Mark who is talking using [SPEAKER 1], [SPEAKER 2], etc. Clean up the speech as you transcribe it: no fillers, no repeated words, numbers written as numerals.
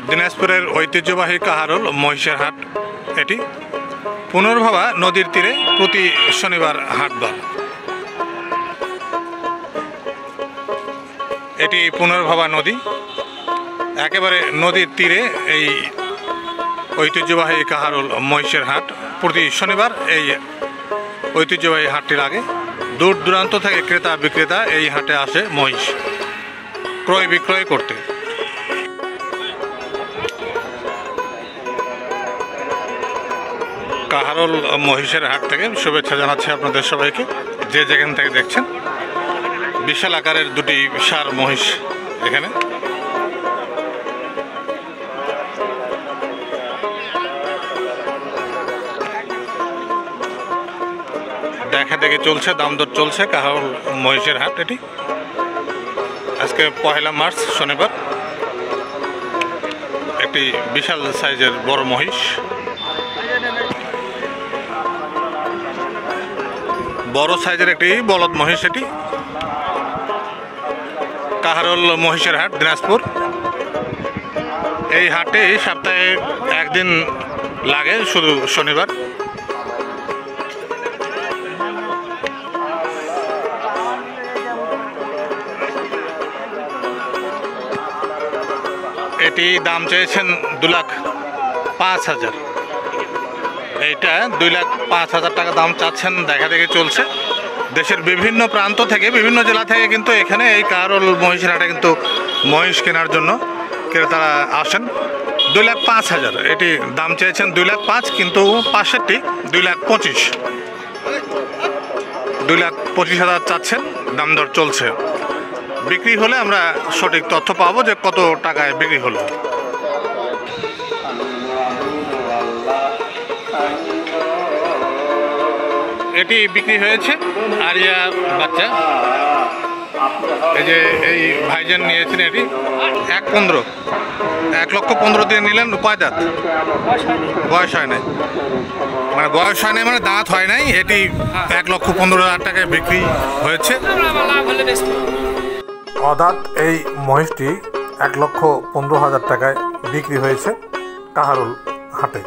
[SPEAKER 1] দিনাজপুরের ঐতিহ্যবাহী কাহারোল মহিষের হাট। এটি পুনর্ভবা নদীর তীরে প্রতি শনিবার হাটবার। এটি পুনর্ভবা নদী, একেবারে নদীর তীরে এই ঐতিহ্যবাহী কাহারোল মহিষের হাট। প্রতি শনিবার এই ঐতিহ্যবাহী হাটটির আগে দূর দূরান্ত থেকে ক্রেতা বিক্রেতা এই হাটে আসে মহিষ ক্রয় বিক্রয় করতে। কাহারোল মহিষের হাট থেকে শুভেচ্ছা জানাচ্ছি আপনাদের সবাইকে, যে যেখান থেকে দেখছেন। বিশাল আকারের দুটি ষাঁড় মহিষ এখানে। দেখা দেখে চলছে, দাম দর চলছে কাহারোল মহিষের হাট। এটি আজকে 1 মার্চ শনিবার। একটি বিশাল সাইজের বড় মহিষ, বড় সাইজের একটি বলদ মহিষ। এটি কাহারোল মহিষের হাট, দিনাজপুর। এই হাটে সপ্তাহে একদিন লাগে, শুধু শনিবার। এটি দাম চেয়েছেন 2,05,000। এইটা 2,05,000 টাকা দাম চাচ্ছেন, দেখা দেখে চলছে। দেশের বিভিন্ন প্রান্ত থেকে, বিভিন্ন জেলা থেকে কিন্তু এখানে এই কাহারোল মহিষের হাটে কিন্তু মহিষ কেনার জন্য ক্রেতারা আসেন। 2,05,000 এটি দাম চেয়েছেন 2,05,000, কিন্তু পাশেরটি 2,25,000। 2,25,000 চাচ্ছেন, দাম দর চলছে। বিক্রি হলে আমরা সঠিক তথ্য পাবো যে কত টাকায় বিক্রি হলো। এটি বিক্রি হয়েছে আরিয়া বাচ্চা। এই যে এই ভাইজান নিয়েছেন, এটি 1,15,000 দিয়ে নিলেন। কয় দাঁত? বয়স হয় নাই, মানে বয়স হয় নাই, মানে দাঁত হয় নাই। এটি 1,15,000 টাকায় বিক্রি হয়েছে। অদাঁত এই মহিষটি 1,15,000 টাকায় বিক্রি হয়েছে কাহারোল হাটে।